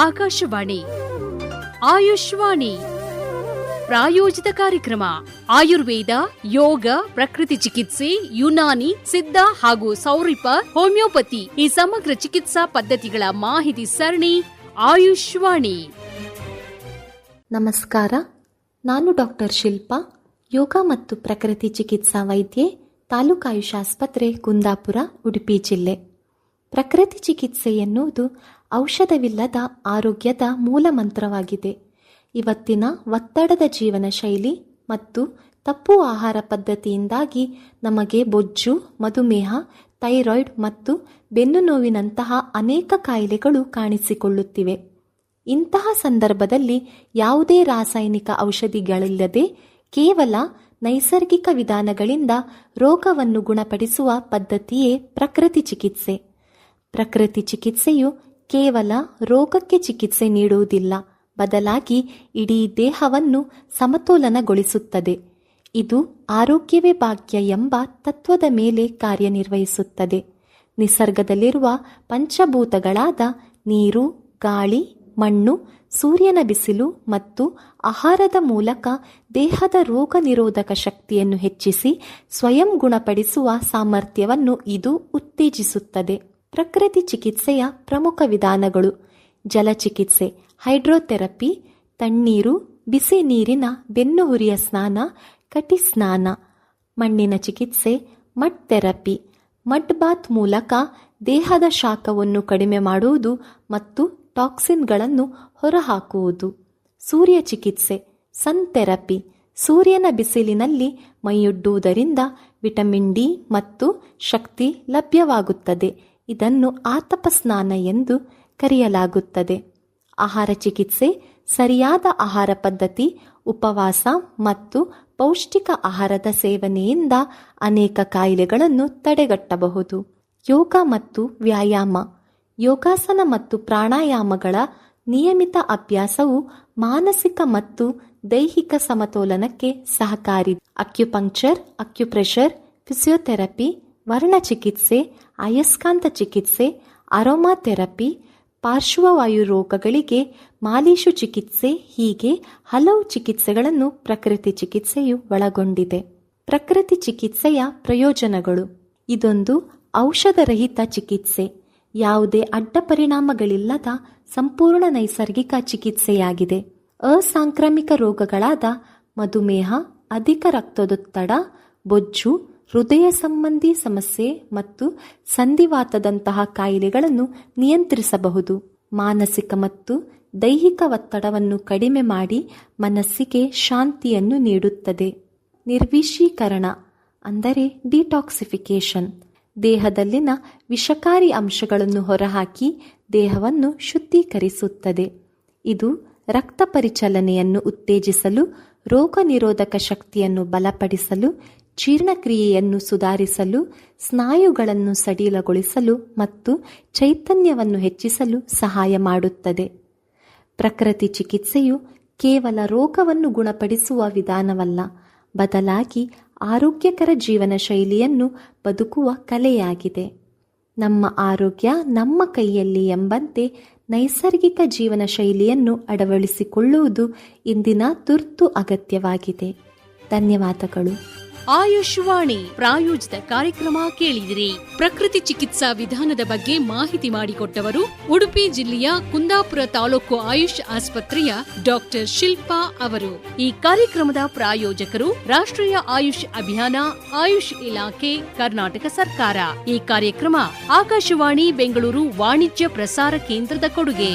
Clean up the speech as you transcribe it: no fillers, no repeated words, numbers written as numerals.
ಆಕಾಶವಾಣಿ ಆಯುಷ್ವಾಣಿ ಪ್ರಾಯೋಜಿತ ಕಾರ್ಯಕ್ರಮ. ಆಯುರ್ವೇದ, ಯೋಗ, ಪ್ರಕೃತಿ ಚಿಕಿತ್ಸೆ, ಯುನಾನಿ, ಸಿದ್ಧ ಹಾಗೂ ಸೌರಿಪ, ಹೋಮಿಯೋಪತಿ ಈ ಸಮಗ್ರ ಚಿಕಿತ್ಸಾ ಪದ್ಧತಿಗಳ ಮಾಹಿತಿ ಸರಣಿ ಆಯುಷ್ವಾಣಿ. ನಮಸ್ಕಾರ, ನಾನು ಡಾಕ್ಟರ್ ಶಿಲ್ಪಾ, ಯೋಗ ಮತ್ತು ಪ್ರಕೃತಿ ಚಿಕಿತ್ಸಾ ವೈದ್ಯೆ, ತಾಲೂಕು ಆಯುಷ್ ಆಸ್ಪತ್ರೆ, ಕುಂದಾಪುರ, ಉಡುಪಿ ಜಿಲ್ಲೆ. ಪ್ರಕೃತಿ ಚಿಕಿತ್ಸೆ ಎನ್ನುವುದು ಔಷಧವಿಲ್ಲದ ಆರೋಗ್ಯದ ಮೂಲ ಮಂತ್ರವಾಗಿದೆ. ಇವತ್ತಿನ ಒತ್ತಡದ ಜೀವನ ಶೈಲಿ ಮತ್ತು ತಪ್ಪು ಆಹಾರ ಪದ್ಧತಿಯಿಂದಾಗಿ ನಮಗೆ ಬೊಜ್ಜು, ಮಧುಮೇಹ, ಥೈರಾಯ್ಡ್ ಮತ್ತು ಬೆನ್ನು ನೋವಿನಂತಹ ಅನೇಕ ಕಾಯಿಲೆಗಳು ಕಾಣಿಸಿಕೊಳ್ಳುತ್ತಿವೆ. ಇಂತಹ ಸಂದರ್ಭದಲ್ಲಿ ಯಾವುದೇ ರಾಸಾಯನಿಕ ಔಷಧಿಗಳಿಲ್ಲದೆ ಕೇವಲ ನೈಸರ್ಗಿಕ ವಿಧಾನಗಳಿಂದ ರೋಗವನ್ನು ಗುಣಪಡಿಸುವ ಪದ್ಧತಿಯೇ ಪ್ರಕೃತಿ ಚಿಕಿತ್ಸೆ. ಪ್ರಕೃತಿ ಚಿಕಿತ್ಸೆಯು ಕೇವಲ ರೋಗಕ್ಕೆ ಚಿಕಿತ್ಸೆ ನೀಡುವುದಿಲ್ಲ, ಬದಲಾಗಿ ಇಡೀ ದೇಹವನ್ನು ಸಮತೋಲನಗೊಳಿಸುತ್ತದೆ. ಇದು ಆರೋಗ್ಯವೇ ಭಾಗ್ಯ ಎಂಬ ತತ್ವದ ಮೇಲೆ ಕಾರ್ಯನಿರ್ವಹಿಸುತ್ತದೆ. ನಿಸರ್ಗದಲ್ಲಿರುವ ಪಂಚಭೂತಗಳಾದ ನೀರು, ಗಾಳಿ, ಮಣ್ಣು, ಸೂರ್ಯನ ಬಿಸಿಲು ಮತ್ತು ಆಹಾರದ ಮೂಲಕ ದೇಹದ ರೋಗ ನಿರೋಧಕ ಶಕ್ತಿಯನ್ನು ಹೆಚ್ಚಿಸಿ ಸ್ವಯಂ ಗುಣಪಡಿಸುವ ಸಾಮರ್ಥ್ಯವನ್ನು ಇದು ಉತ್ತೇಜಿಸುತ್ತದೆ. ಪ್ರಕೃತಿ ಚಿಕಿತ್ಸೆಯ ಪ್ರಮುಖ ವಿಧಾನಗಳು: ಜಲಚಿಕಿತ್ಸೆ, ಹೈಡ್ರೋಥೆರಪಿ, ತಣ್ಣೀರು, ಬಿಸಿ ನೀರಿನ ಬೆನ್ನುಹುರಿಯ ಸ್ನಾನ, ಕಟಿ ಸ್ನಾನ. ಮಣ್ಣಿನ ಚಿಕಿತ್ಸೆ, ಮಡ್ ಥೆರಪಿ, ಮಡ್ ಬಾತ್ ಮೂಲಕ ದೇಹದ ಶಾಖವನ್ನು ಕಡಿಮೆ ಮಾಡುವುದು ಮತ್ತು ಟಾಕ್ಸಿನ್ಗಳನ್ನು ಹೊರಹಾಕುವುದು. ಸೂರ್ಯ ಚಿಕಿತ್ಸೆ, ಸನ್ ಥೆರಪಿ, ಸೂರ್ಯನ ಬಿಸಿಲಿನಲ್ಲಿ ಮೈಯೊಡ್ಡುವುದರಿಂದ ವಿಟಮಿನ್ ಡಿ ಮತ್ತು ಶಕ್ತಿ ಲಭ್ಯವಾಗುತ್ತದೆ. ಇದನ್ನು ಆತಪ ಸ್ನಾನ ಎಂದು ಕರೆಯಲಾಗುತ್ತದೆ. ಆಹಾರ ಚಿಕಿತ್ಸೆ, ಸರಿಯಾದ ಆಹಾರ ಪದ್ಧತಿ, ಉಪವಾಸ ಮತ್ತು ಪೌಷ್ಟಿಕ ಆಹಾರದ ಸೇವನೆಯಿಂದ ಅನೇಕ ಕಾಯಿಲೆಗಳನ್ನು ತಡೆಗಟ್ಟಬಹುದು. ಯೋಗ ಮತ್ತು ವ್ಯಾಯಾಮ, ಯೋಗಾಸನ ಮತ್ತು ಪ್ರಾಣಾಯಾಮಗಳ ನಿಯಮಿತ ಅಭ್ಯಾಸವು ಮಾನಸಿಕ ಮತ್ತು ದೈಹಿಕ ಸಮತೋಲನಕ್ಕೆ ಸಹಕಾರಿ. ಅಕ್ಯುಪಂಕ್ಚರ್, ಅಕ್ಯುಪ್ರೆಷರ್, ಫಿಸಿಯೋಥೆರಪಿ, ವರ್ಣಚಿಕಿತ್ಸೆ, ಅಯಸ್ಕಾಂತ ಚಿಕಿತ್ಸೆ, ಅರೋಮಾ ಥೆರಪಿ, ಪಾರ್ಶ್ವವಾಯು ರೋಗಗಳಿಗೆ ಮಾಲೀಶು ಚಿಕಿತ್ಸೆ, ಹೀಗೆ ಹಲವು ಚಿಕಿತ್ಸೆಗಳನ್ನು ಪ್ರಕೃತಿ ಚಿಕಿತ್ಸೆಯು ಒಳಗೊಂಡಿದೆ. ಪ್ರಕೃತಿ ಚಿಕಿತ್ಸೆಯ ಪ್ರಯೋಜನಗಳು: ಇದೊಂದು ಔಷಧರಹಿತ ಚಿಕಿತ್ಸೆ, ಯಾವುದೇ ಅಡ್ಡ ಪರಿಣಾಮಗಳಿಲ್ಲದ ಸಂಪೂರ್ಣ ನೈಸರ್ಗಿಕ ಚಿಕಿತ್ಸೆಯಾಗಿದೆ. ಅಸಾಂಕ್ರಾಮಿಕ ರೋಗಗಳಾದ ಮಧುಮೇಹ, ಅಧಿಕ ರಕ್ತದೊತ್ತಡ, ಬೊಜ್ಜು, ಹೃದಯ ಸಂಬಂಧಿ ಸಮಸ್ಯೆ ಮತ್ತು ಸಂಧಿವಾತದಂತಹ ಕಾಯಿಲೆಗಳನ್ನು ನಿಯಂತ್ರಿಸಬಹುದು. ಮಾನಸಿಕ ಮತ್ತು ದೈಹಿಕ ಒತ್ತಡವನ್ನು ಕಡಿಮೆ ಮಾಡಿ ಮನಸ್ಸಿಗೆ ಶಾಂತಿಯನ್ನು ನೀಡುತ್ತದೆ. ನಿರ್ವಿಷೀಕರಣ ಅಂದರೆ ಡಿಟಾಕ್ಸಿಫಿಕೇಶನ್, ದೇಹದಲ್ಲಿನ ವಿಷಕಾರಿ ಅಂಶಗಳನ್ನು ಹೊರಹಾಕಿ ದೇಹವನ್ನು ಶುದ್ಧೀಕರಿಸುತ್ತದೆ. ಇದು ರಕ್ತ ಪರಿಚಲನೆಯನ್ನು ಉತ್ತೇಜಿಸಲು, ರೋಗ ನಿರೋಧಕ ಶಕ್ತಿಯನ್ನು ಬಲಪಡಿಸಲು, ಜೀರ್ಣಕ್ರಿಯೆಯನ್ನು ಸುಧಾರಿಸಲು, ಸ್ನಾಯುಗಳನ್ನು ಸಡಿಲಗೊಳಿಸಲು ಮತ್ತು ಚೈತನ್ಯವನ್ನು ಹೆಚ್ಚಿಸಲು ಸಹಾಯ ಮಾಡುತ್ತದೆ. ಪ್ರಕೃತಿ ಚಿಕಿತ್ಸೆಯು ಕೇವಲ ರೋಗವನ್ನು ಗುಣಪಡಿಸುವ ವಿಧಾನವಲ್ಲ, ಬದಲಾಗಿ ಆರೋಗ್ಯಕರ ಜೀವನ ಶೈಲಿಯನ್ನು ಬದುಕುವ ಕಲೆಯಾಗಿದೆ. ನಮ್ಮ ಆರೋಗ್ಯ ನಮ್ಮ ಕೈಯಲ್ಲಿ ಎಂಬಂತೆ ನೈಸರ್ಗಿಕ ಜೀವನ ಶೈಲಿಯನ್ನು ಅಳವಡಿಸಿಕೊಳ್ಳುವುದು ಇಂದಿನ ತುರ್ತು ಅಗತ್ಯವಾಗಿದೆ. ಧನ್ಯವಾದಗಳು. ಆಯುಷ್ವಾಣಿ ಪ್ರಾಯೋಜಿತ ಕಾರ್ಯಕ್ರಮ ಕೇಳಿದಿರಿ. ಪ್ರಕೃತಿ ಚಿಕಿತ್ಸಾ ವಿಧಾನದ ಬಗ್ಗೆ ಮಾಹಿತಿ ಮಾಡಿಕೊಟ್ಟವರು ಉಡುಪಿ ಜಿಲ್ಲೆಯ ಕುಂದಾಪುರ ತಾಲೂಕು ಆಯುಷ್ ಆಸ್ಪತ್ರೆಯ ಡಾಕ್ಟರ್ ಶಿಲ್ಪಾ ಅವರು. ಈ ಕಾರ್ಯಕ್ರಮದ ಪ್ರಾಯೋಜಕರು ರಾಷ್ಟ್ರೀಯ ಆಯುಷ್ ಅಭಿಯಾನ, ಆಯುಷ್ ಇಲಾಖೆ, ಕರ್ನಾಟಕ ಸರ್ಕಾರ. ಈ ಕಾರ್ಯಕ್ರಮ ಆಕಾಶವಾಣಿ ಬೆಂಗಳೂರು ವಾಣಿಜ್ಯ ಪ್ರಸಾರ ಕೇಂದ್ರದ ಕೊಡುಗೆ.